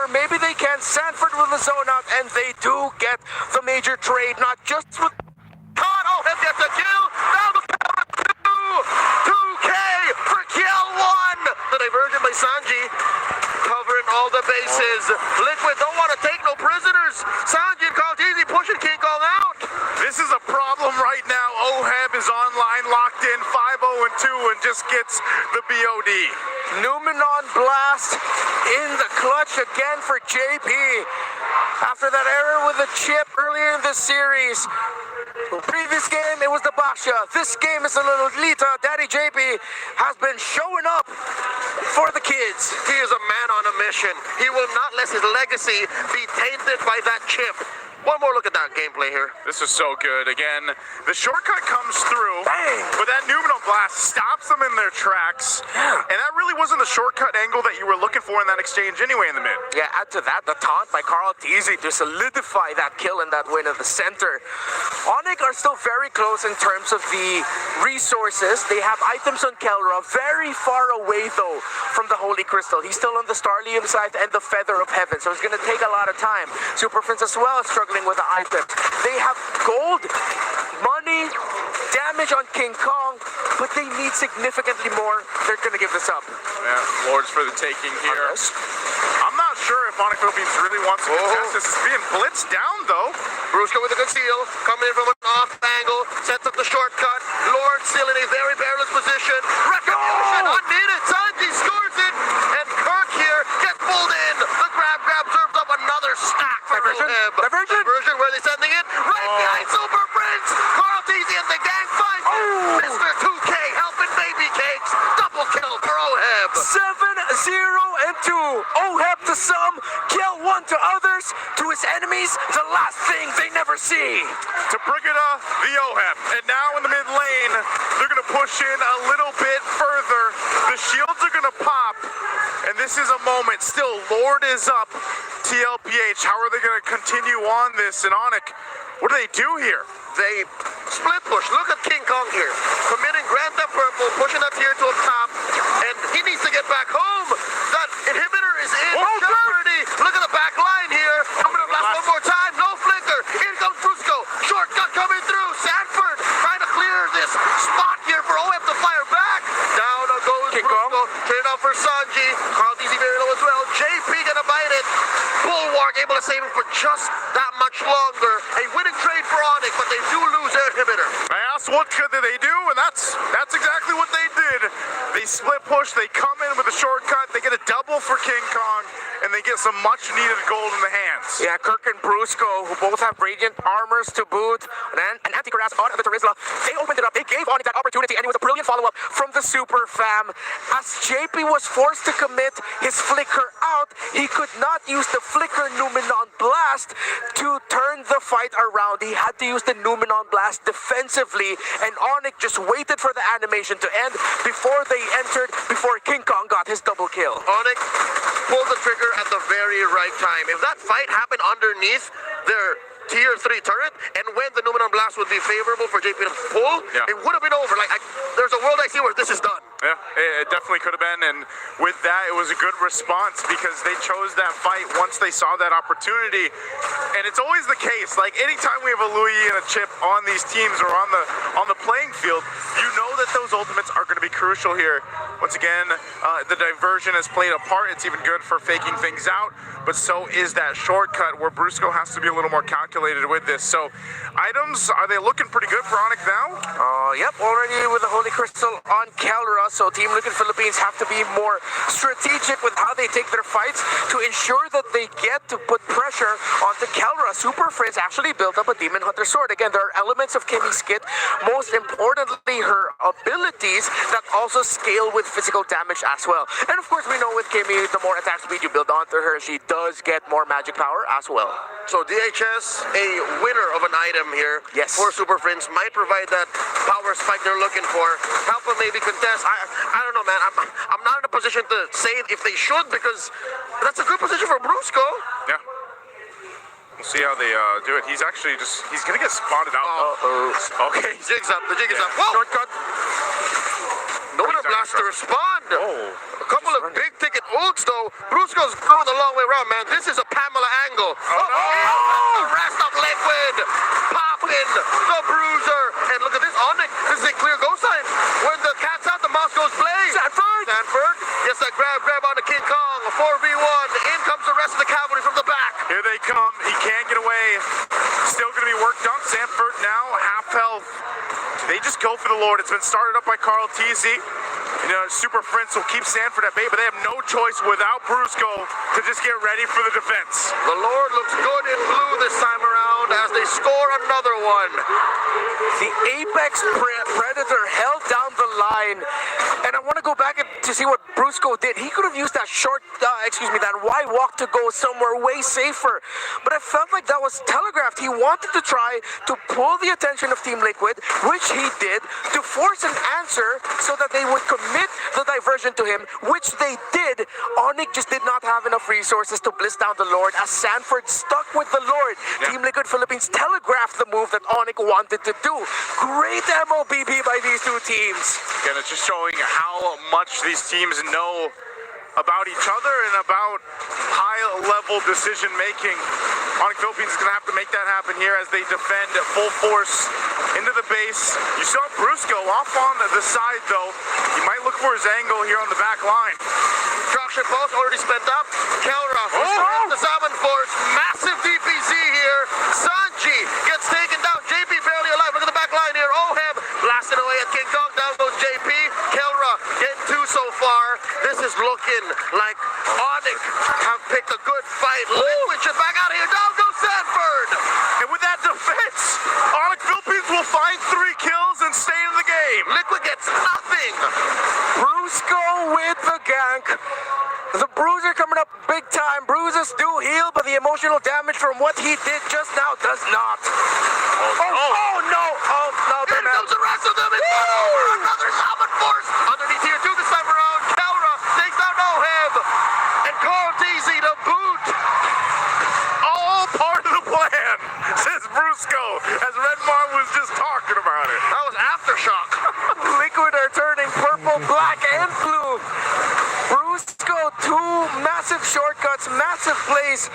However, maybe they can. Sanford with the zone out, and they do get the major trade, not just with... Caught! Oh, him gets a kill! Double kill! 2K for kill 1! The diversion by Sanji, covering all the bases. Liquid don't want to take no prisoners. Sanji calls easy, pushing King Kong out. This is a problem right now. Oheb is online, locked in 5-0-2, and just gets the BOD. Numenon Blast in the clutch again for JP. After that error with the chip earlier in the series. Previous game, it was the Basha. This game is a little Lita. Daddy JP has been showing up for the kids. He is a man on a mission. He will not let his legacy be tainted by that chip. One more look at that gameplay here. This is so good. Again, the shortcut comes through, Bang! but that Numenon Blast stops them in their tracks. Yeah. And that really wasn't the shortcut angle that you were looking for in that exchange anyway in the mid. Yeah, add to that the taunt by Carl Teasy to solidify that kill and that win in the center. Onic are still very close in terms of the resources. They have items on Kelra, very far away though from the Holy Crystal. He's still on the Starlium side and the Feather of Heaven, so it's going to take a lot of time. Super Prince as well is struggling with the items. They have gold, money, damage on King Kong, but they need significantly more. They're going to give this up. Yeah, Lords for the taking here. Unless... I'm not sure if Onic Philippines really wants to contest this. It's being blitzed down though. Brusco with a good steal, coming in from an off angle, sets up the shortcut. Lord still in a very perilous position. Retribution unneeded. Sanji scores it, and Kirk here gets pulled in. The grab serves up another stack for Oheb. Diversion, where are they sending it? Right behind Super Prince. Carl Teasy and the gang finds it. Mr. 2K helping baby cakes. Double kill for Oheb. 7-0-2. Oheb to some, kill 1 to others, to his enemies, the last thing they never see. To Brigida, the Oheb. And now in the mid lane, they're going to push in a little bit further. The shields are going to pop. And this is a moment. Still, Lord is up. tlph, how are they going to continue on this? And Onic, what do they do here? They split push. Look at King Kong here. Committing Grand Theft Purple, pushing up here to up top. And he needs to get back home. That inhibitor is in jeopardy. Look at the back line here. I'm going to blast one more time. No flicker. In comes Brusco. Shortcut coming through. Sanford trying to clear this spot here for OM to fire back. Down goes Brusco. Trade off for Sanji. Carl Teasy very low as well. JP gonna bite it. Bulwark able to save him for just that much longer. A winning trade for Onic, but they do lose their inhibitor. I asked what could they do, and that's exactly what they did. They split push, they come in with a shortcut, they get a double for King Kong, and they get some much needed gold in the hands. Yeah, Kirk and Brusco, who both have radiant armors to boot, and an anti-cuirass on the Terizla. They opened it up, they gave Onic that opportunity, and it was a brilliant follow-up from the Super Fam. As JP was forced to commit his flicker out, he could not use the flicker Numenon Blast to turn the fight around. He had to use the Numenon Blast defensively, and Onic just waited for the animation to end before they entered, before King Kong got his double kill. Onic pulled the trigger at the very right time. If that fight happened underneath their tier 3 turret, and when the Numenon Blast would be favorable for JP to pull, it would have been over. There's a world I see where this is done. Yeah, it definitely could have been, and with that, it was a good response because they chose that fight once they saw that opportunity. And it's always the case, like anytime we have a Louis and a Chip on these teams or on the playing field, you know that those ultimates are going to be crucial here. Once again, the diversion has played a part. It's even good for faking things out, but so is that shortcut where Brusco has to be a little more calculated with this. So items, are they looking pretty good for Onic now? Yep, already with the Holy Crystal on Kelra, so Team Liquid Philippines have to be more strategic with how they take their fights to ensure that they get to put pressure onto Kelra. Super Friends actually built up a Demon Hunter sword. Again, there are elements of Kimmy's kit, most importantly her abilities that also scale with physical damage as well. And of course, we know with Kimmy, the more attack speed you build onto her, she does get more magic power as well. So DHS, a winner of an item here for Super Friends, might provide that power spike they're looking for. Help them maybe contest. I don't know, man. I'm not in a position to say if they should, because that's a good position for Brusco. Yeah. We'll see how they do it. He's actually he's going to get spotted out. Okay. Jig's up. The jig is up. Whoa! Shortcut. No one blast to respond. Oh. A couple of big ticket ults though. Brusco's going the long way around, man. This is a Pamela angle. The rest of Liquid. Popping the bruiser. And look at this, Onic. This is a clear go sign. When the cat's out, the mouse goes play. Sanford. Yes, that grab on the King Kong. A 4v1. In comes the rest of the cavalry from the back. Here they come. He can't get away. Still going to be worked on. Sanford now half health. They just go for the Lord. It's been started up by Carl Teasy. You know, Super Prince will keep Sanford at bay, but they have no choice without Brusco to just get ready for the defense. The Lord looks good in blue this time around as they score another one. The Apex Predator held down the line, and I want to go back to see what Brusco did. He could have used that that wide walk to go somewhere way safer, but I felt like that was telegraphed. He wanted to try to pull the attention of Team Liquid, which he did, to force an answer so that they would commit the diversion to him, which they did. Onic just did not have enough resources to bliss down the Lord as Sanford stuck with the Lord. Team Liquid Philippines telegraphed the move that Onic wanted to do. Great MOBB by these two teams. Again, it's just showing how much these teams know about each other and about high-level decision-making. Onic Philippines is going to have to make that happen here as they defend at full force into the base. You saw Brusco off on the side, though. He might look for his angle here on the back line. Traction pulse already spent up. Kelra restoring the Salmon Force. Massive DPZ here. Sanji gets taken down. JP barely alive. Look at the back line here. Oheb blasting away at King Kong. Down goes JP. Kelra getting two so far. This is looking like Onic have picked a good fight. Liquid should back out of here. Down goes Sanford. And with that defense, Onic Philippines will find 3 kills and stay in the game. Liquid gets nothing. Brusco with the gank. The bruiser coming up big time. Bruises do heal, but the emotional damage from what he did just now does not. Oh no! Here comes the rest of them. It's not over. Another Salmon Force. Underneath here, too, this time around. Kelra takes down Oheb. And Carl Teasy to boot. All part of the plan, says Brusco, as Redmar was just talking about it. That was aftershock. Liquid are turning purple, black, and blue. Brusco, 2 massive shortcuts, massive plays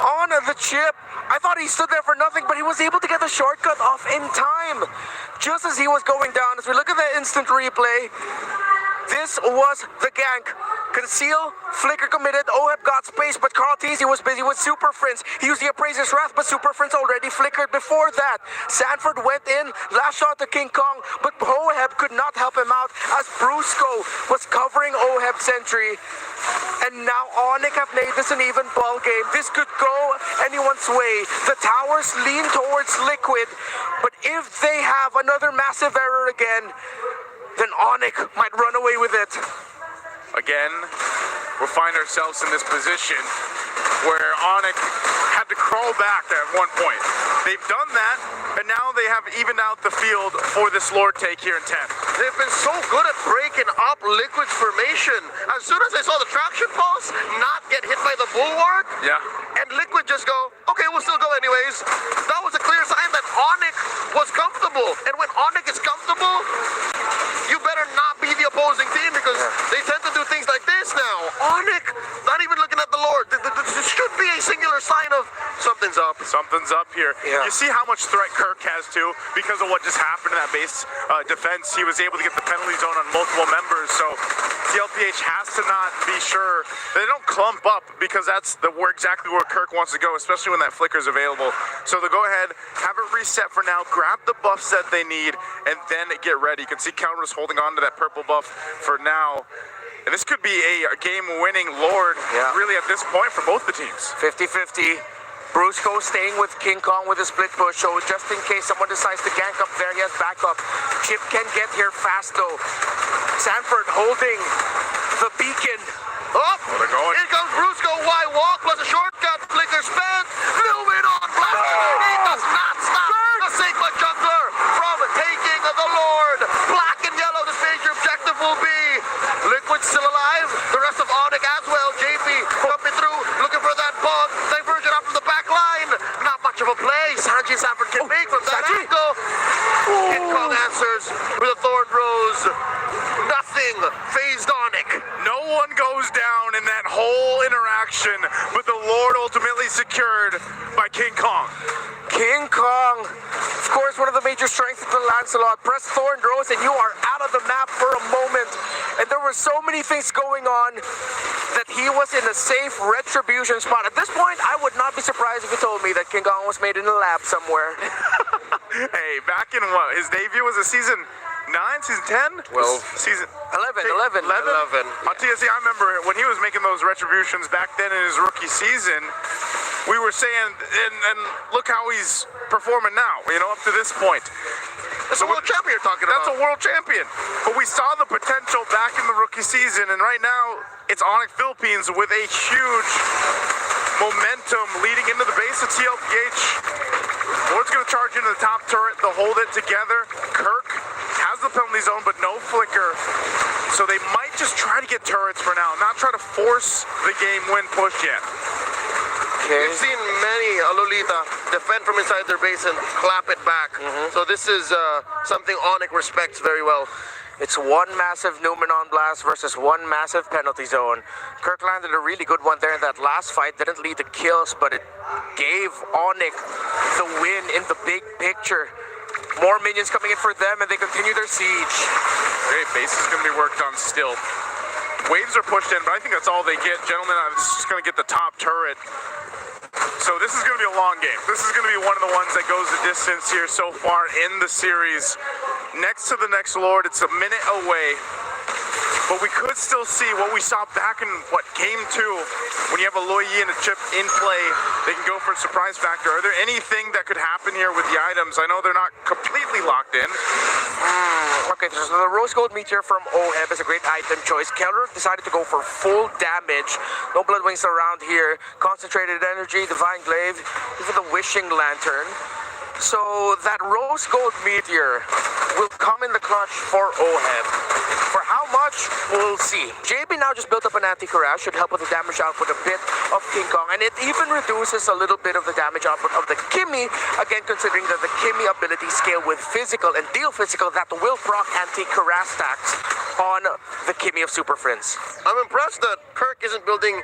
on the chip. I thought he stood there for nothing, but he was able to get the shortcut off in time, just as he was going down. As we look at the instant replay, this was the gank. Conceal, flicker committed, Oheb got space, but Carl Teasy was busy with Super Prince. He used the Appraiser's Wrath, but Super Prince already flickered before that. Sanford went in, last shot to King Kong, but Oheb could not help him out as Brusco was covering Oheb's sentry. And now Onic have made this an even ball game. This could go anyone's way. The towers lean towards Liquid, but if they have another massive error again, then Onic might run away with it. Again, we'll find ourselves in this position where Onic had to crawl back at one point. They've done that, and now they have evened out the field for this Lord take here in 10. They've been so good at breaking up Liquid's formation. As soon as I saw the traction pulse not get hit by the bulwark, and Liquid just go, okay, we'll still go anyways. That was a clear sign that Onic was comfortable. And when Onic is comfortable, you better not be the opposing team because they tend to do things like this now. Onic, not even looking at the Lord. This should be a singular sign of something's up. Something's up here. You see how much threat Kirk has too because of what just happened in that base defense. He was able to get the penalty zone on multiple members, so tlph has to not be sure that they don't clump up because that's exactly where Kirk wants to go, especially when that flicker is available. So they'll go ahead, have it reset for now, grab the buffs that they need, and then get ready. You can see Counter's holding on to that purple buff for now. And this could be a game-winning Lord, really, at this point for both the teams. 50-50. Brusco staying with King Kong with a split push, so just in case someone decides to gank up there, he has backup. Chip can get here fast, though. Sanford holding the beacon. Up! Here comes Brusco, wide walk, plus a shortcut, flicker spent, Lumen on black. He does not stop the Sigma jungler from taking the Lord. Black and yellow, this major objective will be. Liquid still alive, the rest of Onic as well. JP coming through, looking for that bug. Diversion up from the back line. Not much of a play. Sanji Sanford can make from that angle. King Kong answers with a Thorn Rose. Nothing action, but the Lord ultimately secured by King Kong. King Kong, of course, one of the major strengths of the Lancelot. Press Thorn Rose and you are out of the map for a moment. And there were so many things going on that he was in a safe retribution spot. At this point, I would not be surprised if you told me that King Kong was made in a lab somewhere. Hey, back in what? His debut was a season 9, season 10? 12. Season 11. On TSC, I remember when he was making those retributions back then in his rookie season, we were saying, and look how he's performing now, up to this point. That's a world champion you're talking about. That's a world champion. But we saw the potential back in the rookie season, and right now, it's Onic Philippines with a huge momentum leading into the base of tlph. Lord's going to charge into the top turret. They'll hold it together. Kirk has the penalty zone, but no flicker. So they might just try to get turrets for now, not try to force the game win push yet. We've seen many Lolita defend from inside their base and clap it back. So this is something Onic respects very well. It's one massive Numenon blast versus one massive penalty zone. Kirk landed a really good one there in that last fight. Didn't lead to kills, but it gave Onic the win in the big picture. More minions coming in for them, and they continue their siege. Great, base is going to be worked on still. Waves are pushed in, but I think that's all they get. Gentlemen, I'm just going to get the top turret. So this is going to be a long game. This is going to be one of the ones that goes the distance here so far in the series. Next to the next Lord, it's a minute away. But we could still see what we saw back in, game 2, when you have a Loyi and a chip in play, they can go for a surprise factor. Are there anything that could happen here with the items? I know they're not completely locked in. Okay, so the Rose Gold Meteor from OHEB is a great item choice. Keller decided to go for full damage. No Blood Wings around here. Concentrated Energy, Divine Glaive, even the Wishing Lantern. So that Rose Gold Meteor will come in the clutch for OHEB. For how much, we'll see. JB now just built up an anti-crash, should help with the damage output a bit of King Kong, and it even reduces a little bit of the damage output of the Kimmy, again considering that the Kimmy ability scale with physical and deal physical that will proc anti-crash stacks on the Kimmy of Super Friends. I'm impressed that Kirk isn't building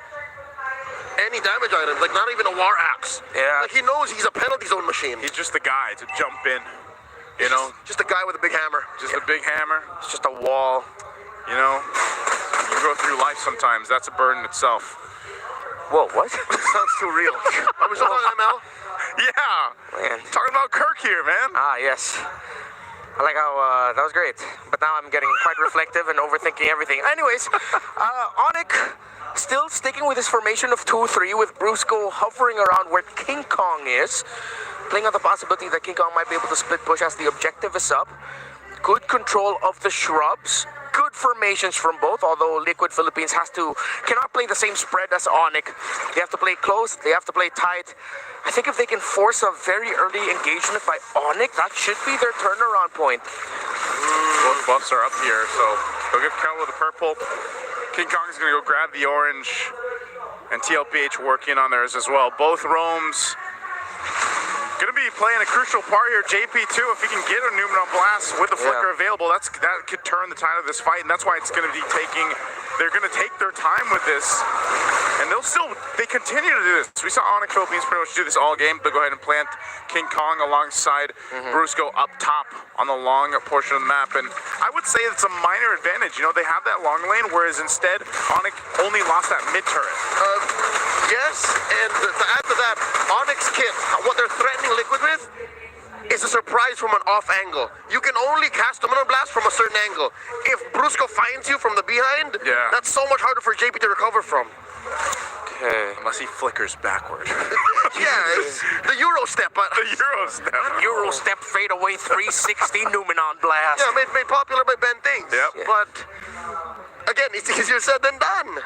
any damage items, like not even a War Axe. Yeah. Like he knows he's a penalty zone machine. He's just the guy to jump in, Just a guy with a big hammer. Just a big hammer. It's just a wall. You go through life sometimes. That's a burden itself. Whoa, what? Sounds too real. Are we still talking ML? Yeah. Man. Talking about Kirk here, man. Ah, yes. I like how that was great. But now I'm getting quite reflective and overthinking everything. Anyways, Onic still sticking with his formation of 2-3 with Brusco hovering around where King Kong is. Playing on the possibility that King Kong might be able to split push as the objective is up. Good control of the shrubs. Good formations from both, although Liquid Philippines cannot play the same spread as Onic. They have to play close, they have to play tight. I think if they can force a very early engagement by Onic, that should be their turnaround point. Both buffs are up here, so they'll give Kel with the purple. King Kong is going to go grab the orange, and tlph working on theirs as well. Both roams going to be playing a crucial part here. JP too, if he can get a Numenon Blast with the flicker available, that could turn the tide of this fight, and that's why it's going to be they're going to take their time with this, and they continue to do this. We saw Onic Philippines pretty much do this all game. They'll go ahead and plant King Kong alongside Brusco up top on the long portion of the map, and I would say it's a minor advantage. They have that long lane, whereas instead, Onic only lost that mid turret. Yes, and to add to that, Onyx kit, what they're threatening Liquid with is a surprise from an off angle. You can only cast a Numenon Blast from a certain angle. If Brusco finds you from the behind, that's so much harder for JP to recover from. Okay. Unless he flickers backward. Yeah, it's the Euro step. The Euro step. Euro step fade away 360 Numenon Blast. Yeah, made popular by Ben Things. Yep. But again, it's easier said than done.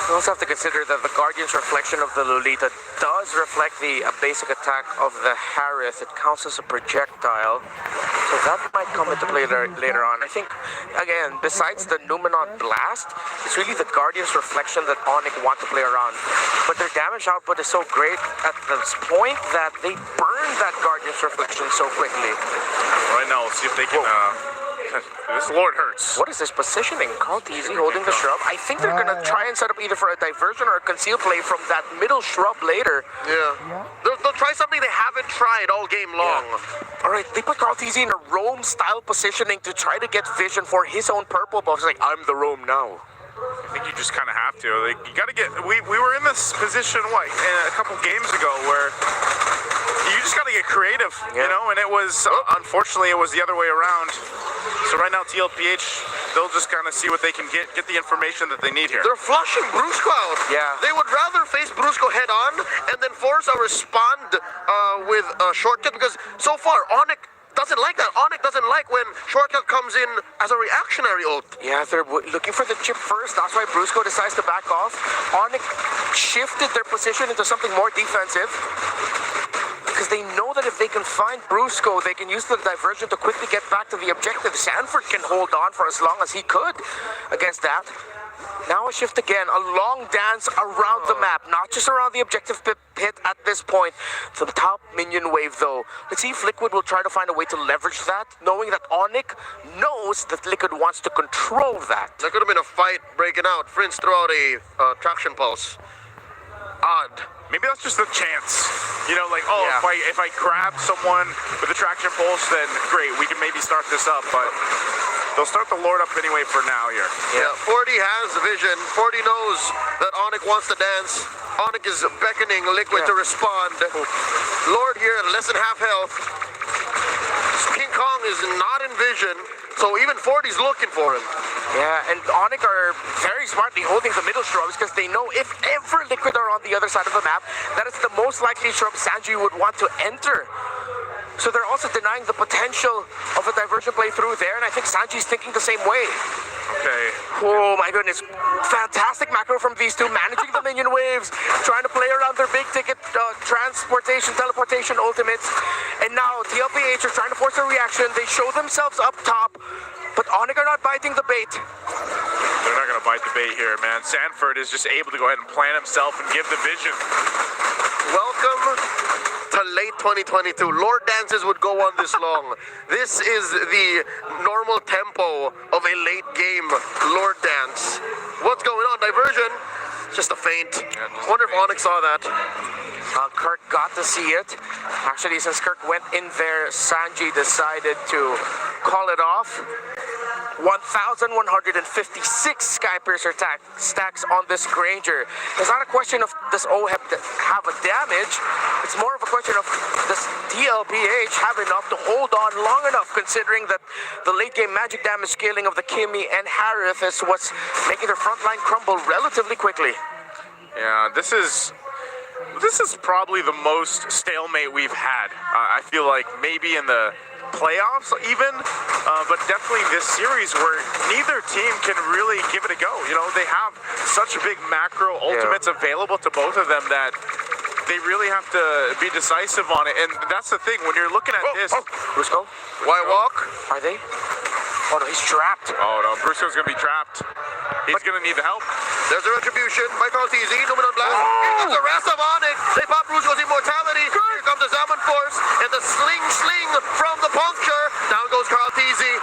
You also have to consider that the Guardian's reflection of the Lolita does reflect the basic attack of the Harith. It counts as a projectile, so that might come into play later on. I think, again, besides the Numenon Blast, it's really the Guardian's reflection that Onic want to play around. But their damage output is so great at this point that they burn that Guardian's reflection so quickly. Right now, we'll see if they can This Lord hurts. What is this positioning? Carl Teasy holding the shrub. I think they're gonna try and set up either for a diversion or a conceal play from that middle shrub later. Yeah. They'll try something they haven't tried all game long. All right, they put Carl Teasy in a roam-style positioning to try to get vision for his own purple buff. It's like, I'm the roam now. I think you just kind of have to. Like, you got to get. We were in this position a couple games ago where you just got to get creative, you know. And it was unfortunately it was the other way around. So right now tlph, they'll just kind of see what they can get the information that they need here. They're flushing Brusco out. Yeah. They would rather face Brusco head on and then force a respond with a shortcut, because so far Onic doesn't like that. Onic doesn't like when shortcut comes in as a reactionary ult. Yeah, they're looking for the chip first. That's why Brusco decides to back off. Onic shifted their position into something more defensive, because they know that if they can find Brusco, they can use the diversion to quickly get back to the objective. Sanford can hold on for as long as he could against that. Now a shift again, a long dance around the map, not just around the objective pit at this point. To the top minion wave though. Let's see if Liquid will try to find a way to leverage that, knowing that Onic knows that Liquid wants to control that. There could have been a fight breaking out. Prince threw out a traction pulse. Odd. Maybe that's just a chance. You know, like, if I grab someone with a traction pulse, then great, we can maybe start this up, but they'll start the Lord up anyway for now here. Yeah, 40 has vision. 40 knows that Onic wants to dance. Onic is beckoning Liquid to respond. Lord here at less than half health. King Kong is not in vision, so even 40's looking for him. Yeah, and Onic are very smartly holding the middle shrubs, because they know if ever Liquid are on the other side of the map, that is the most likely shrub Sanji would want to enter. So they're also denying the potential of a diversion play through there, and I think Sanji's thinking the same way. Okay. Oh my goodness, fantastic macro from these two, managing the minion waves, trying to play around their big ticket transportation, teleportation ultimates, and now tlph are trying to force a reaction. They show themselves up top, but Onic are not biting the bait. They're not going to bite the bait here, man. Sanford is just able to go ahead and plant himself and give the vision. Welcome to late 2022. Lord dances would go on this long. This is the normal tempo of a late game Lord dance. What's going on? Diversion? Just a feint. Wonder if Onic saw that. Kirk got to see it. Actually, since Kirk went in there, Sanji decided to call it off. 1,156 Skypiercer stacks on this Granger. It's not a question of does O have a damage, it's more of a question of does tlph have enough to hold on long enough, considering that the late game magic damage scaling of the Kimmy and Harith is what's making their front line crumble relatively quickly. Yeah, this is probably the most stalemate we've had. I feel like maybe in the playoffs even, but definitely this series where neither team can really give it a go. You know, they have such big macro ultimates available to both of them that they really have to be decisive on it. And that's the thing, when you're looking at this. Brusco? Why walk? Are they? Oh no, he's trapped. Oh no, Brusco's gonna be trapped. He's gonna need the help. There's a retribution by Carl Teasy. Luminous Blast. Here comes the rest of Onic. They pop Brusco's immortality. Here comes the Zaman Force and the sling from the puncture. Down goes Carl Teasy.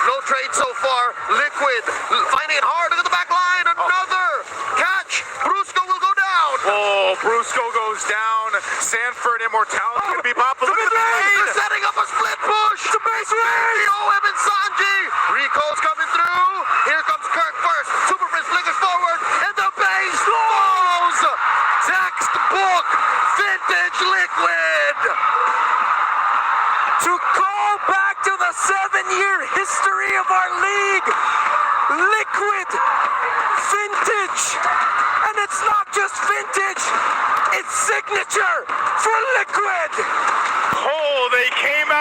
No trade so far. Liquid finding it hard. Look at the back line. Another catch. Brusco will go down. Oh, Brusco goes down. Sanford immortality gonna be popping. Look at the base. They're setting up a split push. The base raid. OM and Sanji. Rico's coming through. Here comes Kirk first. Super Prince flickers forward. And the base falls. Textbook vintage Liquid. To call back to the 7-year history of our league, Liquid vintage. And it's not just vintage, it's signature for Liquid. Oh, they came out.